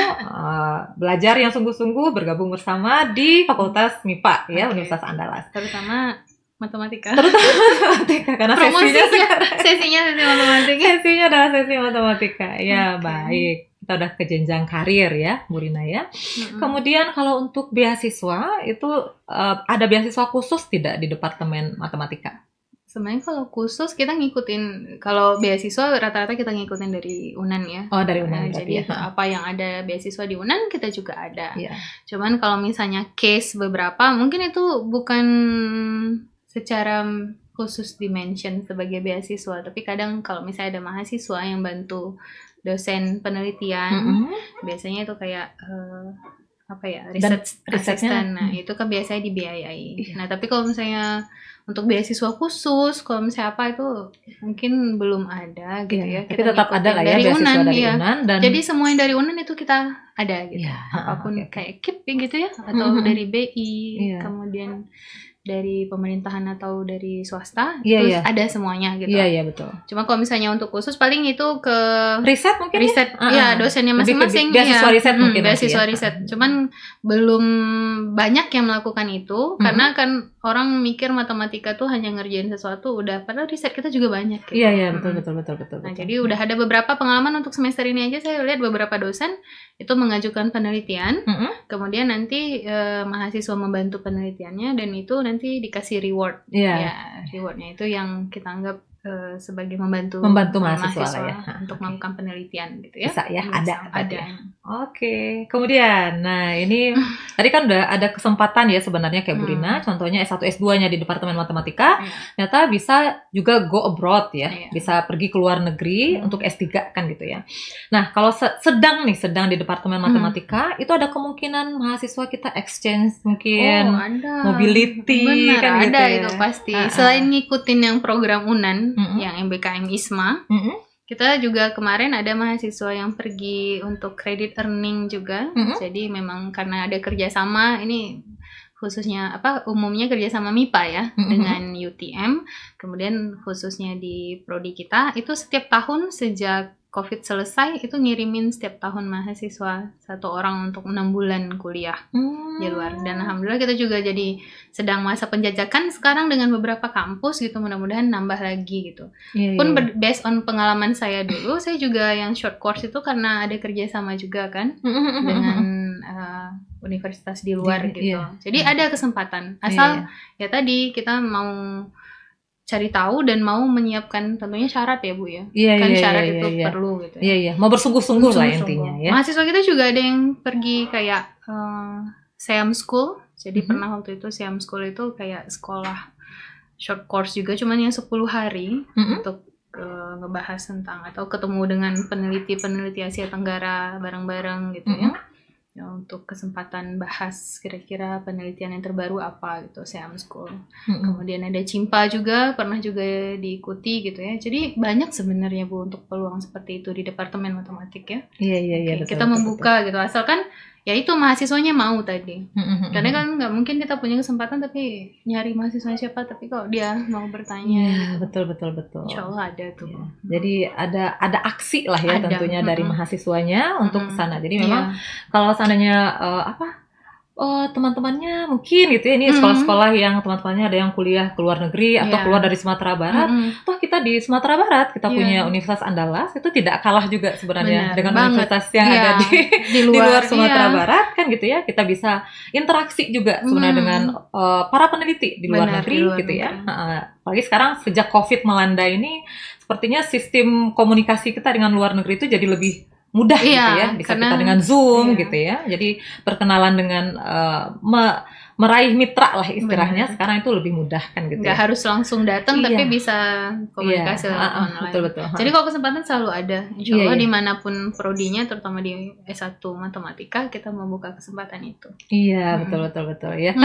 belajar yang sungguh-sungguh, bergabung bersama di Fakultas MIPA ya, Universitas Andalas. Terutama matematika. Karena sesinya matematika. Sesinya adalah sesi matematika. Ya baik. Kita udah ke jenjang karir ya, Bu Rina ya. Kemudian kalau untuk beasiswa itu ada beasiswa khusus tidak di Departemen Matematika? Sebenarnya kalau khusus kita ngikutin, kalau beasiswa rata-rata kita ngikutin dari UNAN ya. Oh dari UNAN. Jadi apa yang ada beasiswa di UNAN kita juga ada. Cuman kalau misalnya case beberapa mungkin itu bukan secara khusus dimention sebagai beasiswa, tapi kadang kalau misalnya ada mahasiswa yang bantu dosen penelitian, biasanya itu kayak research assistant. Nah, itu kan biasanya dibiayai. Nah, tapi kalau misalnya untuk beasiswa khusus, kalau misalnya apa itu mungkin belum ada gitu ya. Tapi tetap ada lah ya beasiswa dari UNAN. Dan jadi semua yang dari UNAN itu kita ada gitu. Apapun kayak KIP gitu ya, atau dari BI, kemudian dari pemerintahan atau dari swasta, terus ada semuanya gitu. Iya betul. Cuma kalau misalnya untuk khusus paling itu ke riset mungkin ya dosennya masing-masing. Beasiswa riset mungkin. Beasiswa riset. Cuman belum banyak yang melakukan itu karena kan orang mikir matematika tuh hanya ngerjain sesuatu udah, padahal riset kita juga banyak gitu. Iya, betul. Nah, jadi udah ada beberapa pengalaman untuk semester ini aja. Saya lihat beberapa dosen itu mengajukan penelitian, kemudian nanti mahasiswa membantu penelitiannya, dan itu nanti dikasih reward. Iya. Ya, rewardnya itu yang kita anggap sebagai membantu mahasiswa lah ya. untuk melakukan penelitian gitu ya. Bisa ya, Bisa, ada. Oke. Kemudian, nah ini tadi kan udah ada kesempatan ya sebenarnya kayak Bu Rina, contohnya S1 S2-nya di Departemen Matematika, ternyata bisa juga go abroad ya, bisa pergi ke luar negeri untuk S3 kan gitu ya. Nah, kalau sedang di Departemen Matematika, itu ada kemungkinan mahasiswa kita exchange mungkin, mobility. Benar, kan ada gitu ya. Itu pasti. Selain ngikutin yang program UNAN, yang MBKM ISMA, kita juga kemarin ada mahasiswa yang pergi untuk credit earning juga. Jadi memang karena ada kerjasama, ini khususnya umumnya kerjasama MIPA ya, dengan UTM. Kemudian khususnya di prodi kita itu setiap tahun sejak COVID selesai itu ngirimin setiap tahun mahasiswa 1 orang untuk 6 bulan kuliah di luar. Dan alhamdulillah kita juga jadi sedang masa penjajakan sekarang dengan beberapa kampus gitu, mudah-mudahan nambah lagi gitu. Pun based on pengalaman saya dulu, saya juga yang short course itu karena ada kerjasama juga kan dengan universitas di luar gitu. Jadi ada kesempatan, asal ya tadi kita mau cari tahu dan mau menyiapkan tentunya syarat ya Bu ya. Syarat itu perlu gitu ya. Mau bersungguh-sungguh lah intinya ya. Mahasiswa kita juga ada yang pergi kayak SEAM School. Jadi pernah waktu itu SEAM School itu kayak sekolah short course juga, cuman yang 10 hari untuk ngebahas tentang atau ketemu dengan peneliti Asia Tenggara bareng-bareng gitu ya. Untuk kesempatan bahas kira-kira penelitian yang terbaru apa gitu, SEAM School. Kemudian ada CIMPA juga, pernah juga diikuti gitu ya. Jadi banyak sebenarnya Bu untuk peluang seperti itu di Departemen Matematik ya. Iya, betul, kita membuka gitu, asalkan ya itu mahasiswanya mau tadi. Karena kan nggak mungkin kita punya kesempatan tapi nyari mahasiswa siapa, tapi kok dia mau bertanya. Betul. Insya Allah ada tuh. Jadi ada aksi lah ya tentunya dari mahasiswanya untuk kesana. Jadi memang kalau seandainya teman-temannya mungkin gitu ya, ini sekolah-sekolah yang teman-temannya ada yang kuliah ke luar negeri atau keluar dari Sumatera Barat, toh kita di Sumatera Barat kita punya Universitas Andalas, itu tidak kalah juga sebenarnya dengan universitas yang ada di luar Sumatera Barat kan gitu ya. Kita bisa interaksi juga sebenarnya dengan para peneliti di luar negeri gitu ya. Apalagi sekarang sejak COVID melanda ini, sepertinya sistem komunikasi kita dengan luar negeri itu jadi lebih mudah gitu ya, bisa kita dengan Zoom gitu ya. Jadi perkenalan dengan meraih mitra lah istilahnya. Sekarang itu lebih mudah kan gitu. Nggak harus langsung datang tapi bisa komunikasi online. Betul. Jadi kalau kesempatan selalu ada. Insya Allah dimanapun prodinya, terutama di S1 Matematika, kita membuka kesempatan itu. Iya, betul ya.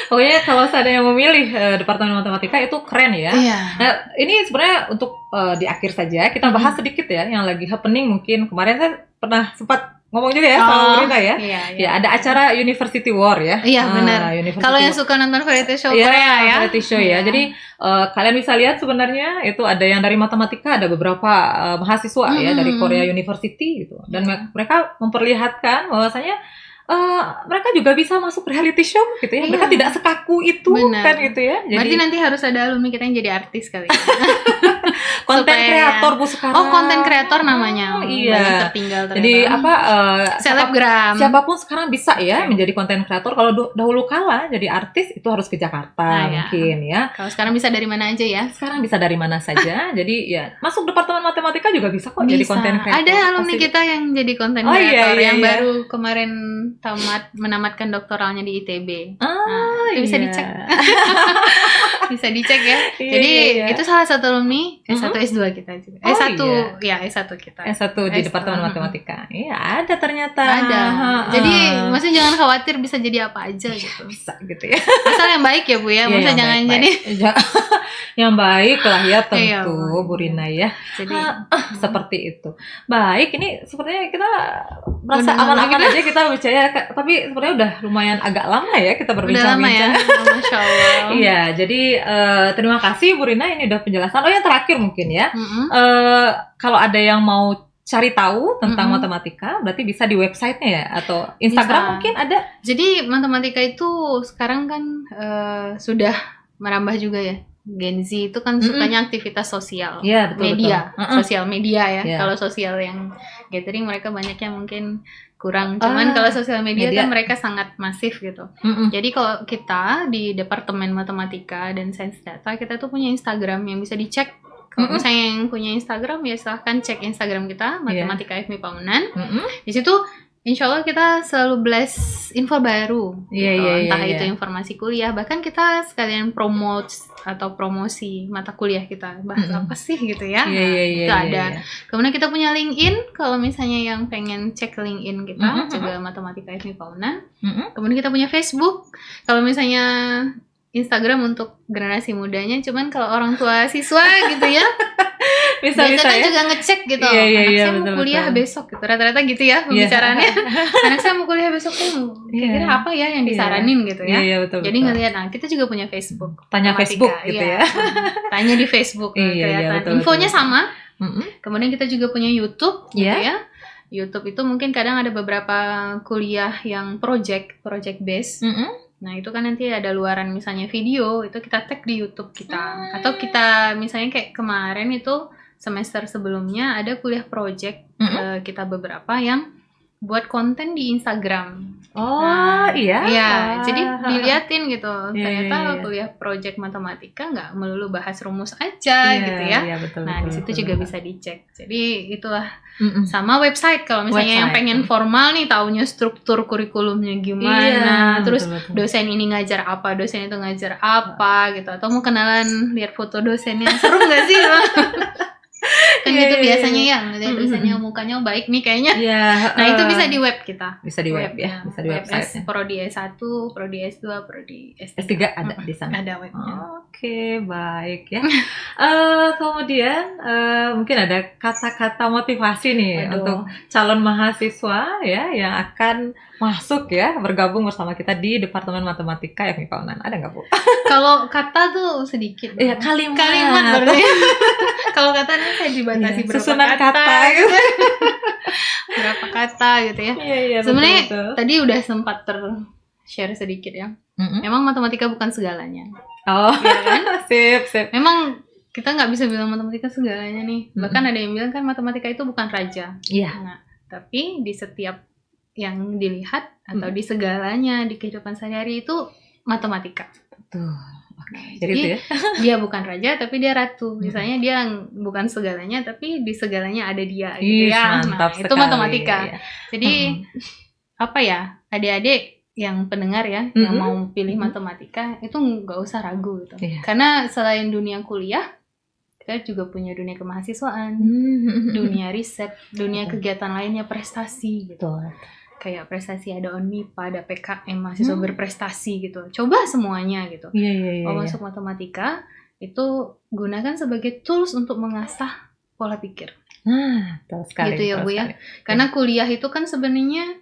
Pokoknya kalau seandainya memilih Departemen Matematika itu keren ya. Nah, ini sebenarnya untuk di akhir saja kita bahas sedikit ya yang lagi happening. Mungkin kemarin saya pernah sempat ngomong juga ya sama Rina ya. Ya, ada acara University War ya. Iya, benar. Kalau yang suka nonton variety show Korea ya. Variety show ya. Jadi kalian bisa lihat sebenarnya itu ada yang dari matematika, ada beberapa mahasiswa ya dari Korea University gitu. Dan mereka memperlihatkan bahwasanya mereka juga bisa masuk reality show gitu ya. Mereka tidak sekaku itu kan gitu ya. Jadi, berarti nanti harus ada alumni kita yang jadi artis kali ya. Konten kreator Bu sekarang. Konten kreator namanya. Iya. Tertinggal ternyata. Jadi selebgram. Siapapun sekarang bisa ya menjadi konten kreator. Kalau dahulu kala jadi artis itu harus ke Jakarta mungkin ya. Kalau sekarang bisa dari mana aja ya? Sekarang bisa dari mana saja. Jadi ya masuk Departemen Matematika juga bisa kok jadi konten kreator. Ada alumni kita yang jadi konten kreator yang baru kemarin menamatkan doktoralnya di ITB. Itu bisa dicek. Bisa dicek ya. Jadi itu salah satu alumni S1 S2 kita juga. S1 kita. S1 di Departemen Matematika. Iya, ada ternyata. Ada. Jadi maksudnya jangan khawatir, bisa jadi apa aja gitu. Bisa gitu ya. Asal yang baik ya Bu ya. Maksudnya jangan jadi yang baik lah ya tentu Bu Rina ya. Jadi seperti itu. Baik, ini sepertinya kita merasa aman-aman aja kita bicara, tapi sebenarnya udah lumayan agak lama ya kita berbincang-bincang. Udah lama ya. Masya Allah. Iya, jadi terima kasih Bu Rina, ini udah penjelasan. Yang terakhir mungkin ya. Kalau ada yang mau cari tahu tentang Mm-mm. matematika, berarti bisa di websitenya ya, atau Instagram Bisa. mungkin ada. Jadi matematika itu sekarang kan sudah merambah juga ya. Gen Z itu kan sukanya aktivitas sosial, Iya, betul, media, betul. sosial media ya. Iya. Kalau sosial yang gathering mereka banyaknya mungkin kurang. Cuman kalau sosial media kan mereka sangat masif gitu. Jadi kalau kita di Departemen Matematika dan Sains Data, kita tuh punya Instagram yang bisa dicek. Kalau misalnya yang punya Instagram ya silahkan cek Instagram kita, Matematika FMI Pamunan. Di situ insya Allah kita selalu blast info baru, entah itu informasi kuliah, bahkan kita sekalian promote atau promosi mata kuliah kita, bahas apa sih gitu ya. Itu ada. Kemudian kita punya LinkedIn, kalau misalnya yang pengen cek LinkedIn kita, juga Matematika FMI Pamunan. Kemudian kita punya Facebook, kalau misalnya Instagram untuk generasi mudanya, cuman kalau orang tua siswa gitu ya, biasa kan ya? Juga ngecek gitu, anak saya mau kuliah besok gitu, rata-rata gitu ya pembicaraannya. Anak saya mau kuliah besok tuh, kira-kira apa ya yang disaranin gitu ya. Jadi ngelihat, kita juga punya Facebook. Tanya Facebook gitu ya. Tanya di Facebook, kelihatan infonya sama. Kemudian kita juga punya YouTube gitu ya. YouTube itu mungkin kadang ada beberapa kuliah yang project base. Nah itu kan nanti ada luaran misalnya video, itu kita tag di YouTube kita. Atau kita misalnya kayak kemarin itu semester sebelumnya ada kuliah project kita beberapa yang buat konten di Instagram. Iya, jadi diliatin gitu. Ternyata kuliah project matematika nggak melulu bahas rumus aja gitu ya. Betul, nah di situ juga bisa dicek. Jadi itulah sama website kalau misalnya yang pengen formal nih, taunya struktur kurikulumnya gimana, terus dosen ini ngajar apa, dosen itu ngajar apa gitu, atau mau kenalan lihat foto dosennya, seru nggak sih? Kan gitu biasanya ya, ngeliat dosennya mukanya baik nih kayaknya. Nah itu bisa di web kita. Bisa di web ya, bisa di website. Prodi S1, Prodi S2, Prodi S3. S3 ada di sana. Ada webnya. Oke, baik ya. Kemudian mungkin ada kata-kata motivasi nih untuk calon mahasiswa ya yang akan masuk ya, bergabung bersama kita di Departemen Matematika FMI Pamunan. Ada nggak, Bu? Kalau kata tuh sedikit. Iya, kalimat berarti. Kalau kata nih saya dibatasi berapa susunan kata gitu. Berapa kata gitu ya. Sebenarnya tadi udah sempat share sedikit ya. Memang matematika bukan segalanya. Ya kan? Sip. Memang kita nggak bisa bilang matematika segalanya nih. Bahkan ada yang bilang kan matematika itu bukan raja. Nah, tapi di setiap yang dilihat atau di segalanya di kehidupan sehari-hari itu matematika. Betul. Jadi dia bukan raja tapi dia ratu. Misalnya dia bukan segalanya tapi di segalanya ada dia gitu ya. Mantap itu matematika. Jadi apa ya, adik-adik yang pendengar ya yang mau pilih matematika itu nggak usah ragu gitu. Karena selain dunia kuliah, kita juga punya dunia kemahasiswaan, dunia riset, dunia kegiatan lainnya, prestasi gitu. Kayak prestasi ada ONMIPA, ada PKM, mahasiswa berprestasi gitu. Coba semuanya gitu. Kalau masuk matematika itu gunakan sebagai tools untuk mengasah pola pikir. Betul sekali. Gitu ya Bu ya. Karena kuliah itu kan sebenarnya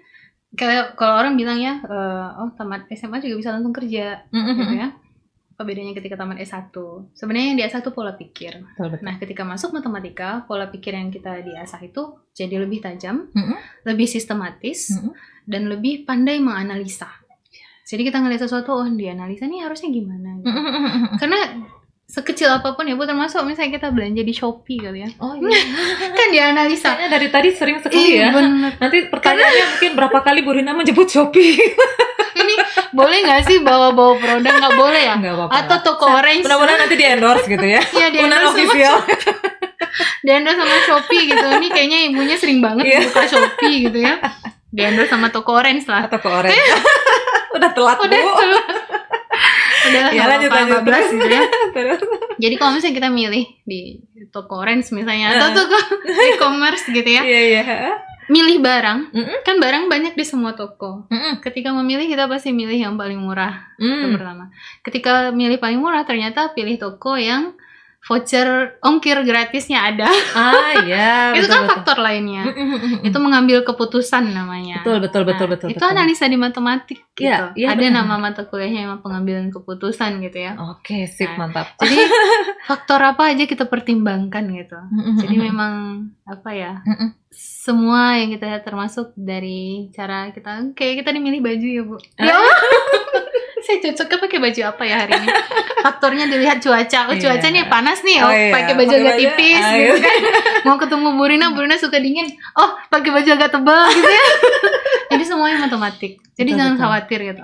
kalau orang bilang ya, tamat SMA juga bisa langsung kerja gitu ya. Apa bedanya ketika tamat S1? Sebenarnya yang diasah itu pola pikir. Betul. Nah, ketika masuk matematika, pola pikir yang kita diasah itu jadi lebih tajam, lebih sistematis, dan lebih pandai menganalisa. Jadi kita ngelihat sesuatu, dianalisa nih harusnya gimana? Gitu. Karena sekecil apapun ya Bu, termasuk misalnya kita belanja di Shopee kali ya. Kan dianalisa. Kayaknya dari tadi sering sekali ya. Bener. Nanti pertanyaannya mungkin berapa kali Bu Rina menyebut Shopee? Ini boleh nggak sih bawa-bawa produk? Nggak boleh ya? Nggak apa-apa. Atau toko orange? Mudah-mudahan nanti di endorse gitu ya. Iya, di endorse official. Di endorse sama Shopee gitu. Ini kayaknya ibunya sering banget buka Shopee gitu ya. Di endorse sama toko orange lah. Toko orange. Udah telat Bu. Udah lanjut 14 gitu ya. Jadi kalau misalnya kita milih di toko orange misalnya atau toko e-commerce gitu ya. Milih barang, kan barang banyak di semua toko. Ketika memilih kita pasti milih yang paling murah. Itu pertama. Ketika milih paling murah ternyata pilih toko yang voucher ongkir gratisnya ada. Ya, Itu betul, kan betul. faktor lainnya. Itu mengambil keputusan namanya. Betul. Itu betul. analisa di matematik gitu. Iya, Ada benar. nama mata kuliahnya yang pengambilan keputusan gitu ya. Oke, sip, Nah, mantap. Jadi faktor apa aja kita pertimbangkan gitu. Jadi memang apa ya? Semua yang kita lihat termasuk dari cara kita, kayak kita dimilih baju ya Bu. Ya Allah, saya cocoknya pakai baju apa ya hari ini? Faktornya dilihat cuaca. Iya. Cuacanya panas nih. Iya, Pakai baju pakai agak baju, tipis gitu kan. Mau ketemu Burina suka dingin. Oh, pakai baju agak tebal gitu ya. Jadi semuanya matematik. Jadi Betul, jangan betul. khawatir gitu.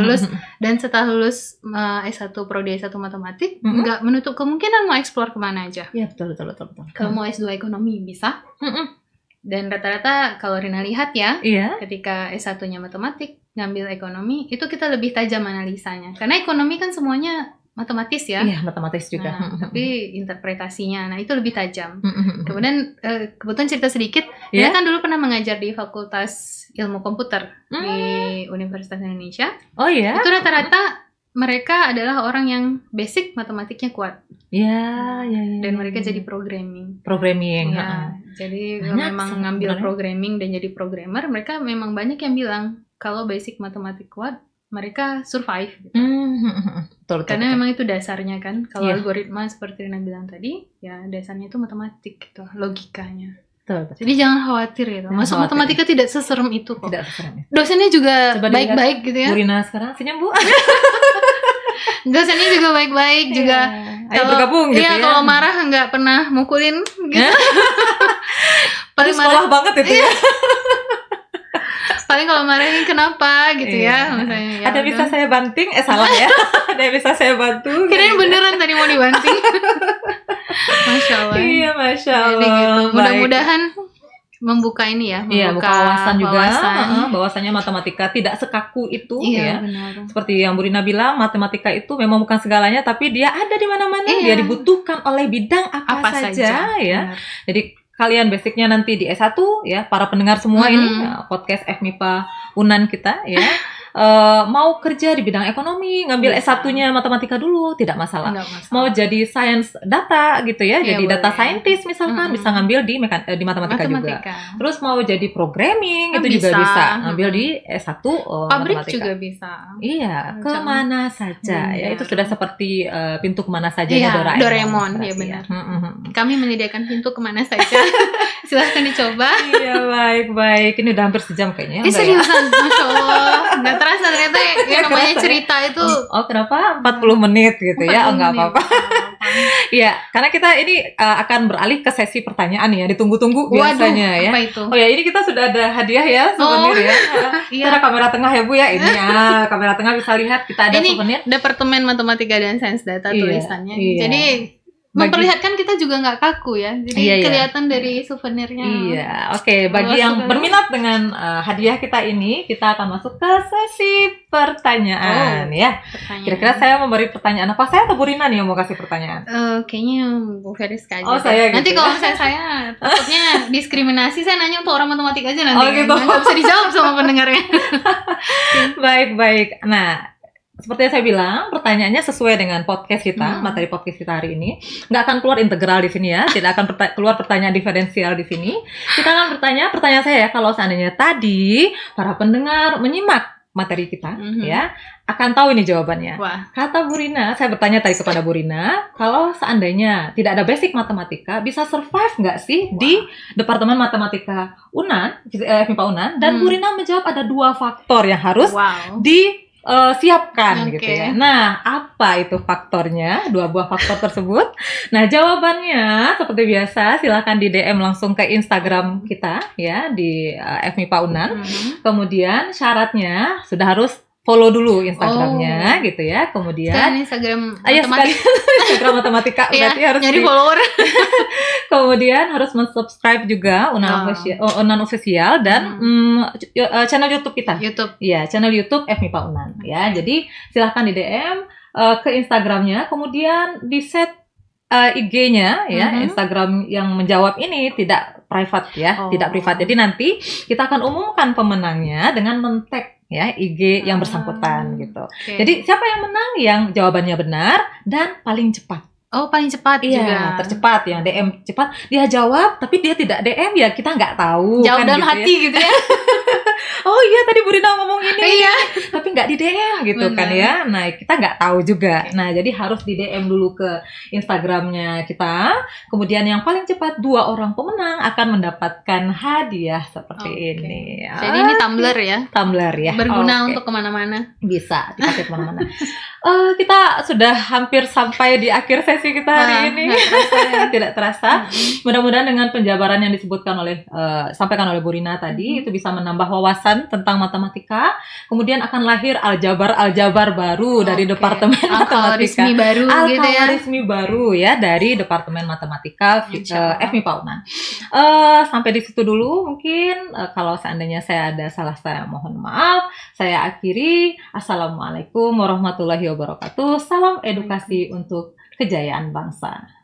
Lulus dan setelah lulus S1 Prodi S1 matematik, nggak menutup kemungkinan mau eksplor kemana aja. Iya, betul. Kalau mau S2 ekonomi bisa. Dan rata-rata kalau Rina lihat ya, Iya. ketika S1-nya matematik, ngambil ekonomi, itu kita lebih tajam analisanya. Karena ekonomi kan semuanya matematis ya. Iya, matematis juga. Nah, tapi interpretasinya, nah itu lebih tajam. Kemudian kebetulan cerita sedikit, Iya. Rina kan dulu pernah mengajar di Fakultas Ilmu Komputer di Universitas Indonesia. Oh iya. Itu rata-rata mereka adalah orang yang basic matematiknya kuat. Ya. Dan mereka jadi programming. Programming. Jadi Banyak kalau memang ngambil sebenarnya. programming dan jadi programmer, mereka memang banyak yang bilang kalau basic matematik kuat, mereka survive. Gitu. Betul. Karena memang itu dasarnya kan. Kalau Iya. algoritma seperti Rina bilang tadi, ya dasarnya itu matematik gitu, logikanya. Betul. Jadi jangan khawatir gitu. Jangan Masuk khawatir. matematika tidak seserem itu kok. Tidak seserem. Dosennya juga Coba dilihat baik-baik gitu ya. Burina sekarang senyum, Bu. Dosennya juga baik-baik juga. Ayo bergabung gitu Iya, ya. kalau marah nggak pernah mukulin gitu. Paling sekolah banget itu ya. Paling kalau marahin kenapa gitu ya, misalnya. Ya, ada bisa saya banting? Salah ya. Ada yang bisa saya bantu? Kirain beneran tadi mau dibanting. Masya Allah. Iya, Masya Allah. Jadi gitu. Baik. Mudah-mudahan membuka ini ya, Iya, buka wawasan juga. wawasan. Bahwasanya matematika tidak sekaku itu Iya, ya. benar. Seperti yang Bu Rina bilang, matematika itu memang bukan segalanya, tapi dia ada di mana-mana. Iya. Dia dibutuhkan oleh bidang apa saja ya. Benar. Jadi kalian basicnya nanti di S1 ya, para pendengar semua ini podcast FMIPA Unan kita ya. Mau kerja di bidang ekonomi, ngambil Bisa. S1-nya matematika dulu, tidak masalah. Nggak masalah. Mau jadi science data gitu ya, Iya, jadi boleh. data scientist misalkan, bisa ngambil di matematika juga. Terus mau jadi programming itu juga bisa ngambil di S1 pabrik matematika. juga bisa. Iya, kemana saja ya, itu sudah seperti pintu kemana saja Iya, ya, Doraemon, ya berarti benar. ya. Kami menyediakan pintu kemana saja. Silahkan dicoba. Iya, baik. Ini udah hampir sejam kayaknya. enggak ya? Seriusan, Masya Allah. Nggak terasa ternyata yang namanya kerasa ya? cerita itu. Oh, kenapa 40 menit gitu ya? Oh, enggak 40 apa-apa. Iya, karena kita ini akan beralih ke sesi pertanyaan ya, ditunggu-tunggu biasanya ya. Apa itu? Oh ya, ini kita sudah ada hadiah ya, souvenir ya. Iya. Kita ada kamera tengah ya Bu ya, ini ya, kamera tengah bisa lihat kita ada Ini souvenir. Departemen Matematika dan Sains Data Iya, tulisannya. iya. Jadi memperlihatkan kita juga nggak kaku ya. Jadi Iya. kelihatan dari souvenirnya. Iya, oke. Bagi Luas yang sekali. berminat dengan hadiah kita ini, kita akan masuk ke sesi pertanyaan ya. Pertanyaan. Kira-kira saya memberi pertanyaan apa? Saya atau Bu Rina nih yang mau kasih pertanyaan? Kayaknya Bu Feriska aja. Oh, deh. saya Nanti gitu kalau misalnya saya takutnya diskriminasi, saya nanya untuk orang matematik aja nanti. Oh, gitu. Nggak bisa dijawab sama pendengarnya. Baik. Nah, seperti yang saya bilang, pertanyaannya sesuai dengan podcast kita, materi podcast kita hari ini. Nggak akan keluar integral di sini ya, tidak akan keluar pertanyaan diferensial di sini. Kita akan pertanyaan saya, kalau seandainya tadi para pendengar menyimak materi kita, ya, akan tahu ini jawabannya. Wah. Kata Bu Rina, saya bertanya tadi kepada Bu Rina, kalau seandainya tidak ada basic matematika, bisa survive nggak sih di Departemen Matematika Unan, FMIPA Unan? Dan Bu Rina menjawab ada 2 faktor yang harus disiapkan gitu ya. Nah, apa itu faktornya? 2 buah faktor tersebut. Nah, jawabannya seperti biasa, silakan di DM langsung ke Instagram kita ya di FMIPA Unan. Kemudian syaratnya sudah harus follow dulu Instagramnya gitu ya. Kemudian Instagram matematika. Instagram matematika berarti harus nyari follower. Kemudian harus mensubscribe juga Unan Official dan channel YouTube kita. Iya, channel YouTube FMIPA Unan ya. Jadi silahkan di DM ke Instagramnya, kemudian di set IG-nya ya, Instagram yang menjawab ini tidak private ya, tidak privat. Jadi nanti kita akan umumkan pemenangnya dengan men-tag ya IG yang bersangkutan gitu. Jadi siapa yang menang? Yang jawabannya benar dan paling cepat Oh, paling cepat Iya, juga. tercepat yang DM cepat. Dia jawab, tapi dia tidak DM ya kita nggak tahu. Jawab kan dalam gitu hati gitu ya. ya. Oh iya tadi Bu Rina ngomong ini, Iya. tapi nggak di DM gitu Benar. kan ya. Nah kita nggak tahu juga. Nah jadi harus di DM dulu ke Instagramnya kita. Kemudian yang paling cepat 2 orang pemenang akan mendapatkan hadiah seperti Oke. ini. Jadi ini tumbler ya. Tumbler ya. Berguna Oke. untuk kemana-mana. Bisa dipakai kemana-mana. Kita sudah hampir sampai di akhir sesi kita hari Wah, ini. nggak terasa ya. Tidak terasa. Mudah-mudahan dengan penjabaran yang disebutkan oleh sampaikan oleh Bu Rina tadi itu bisa menambah wawasan tentang matematika. Kemudian akan lahir aljabar baru dari Oke. Departemen Matematika. Algoritmi baru gitu ya. Algoritmi baru ya dari Departemen Matematika Insya Allah. FMIPA UNAN. Sampai di situ dulu mungkin. Kalau seandainya saya ada salah, saya mohon maaf. Saya akhiri. Assalamualaikum warahmatullahi wabarakatuh. Salam edukasi untuk kejayaan bangsa.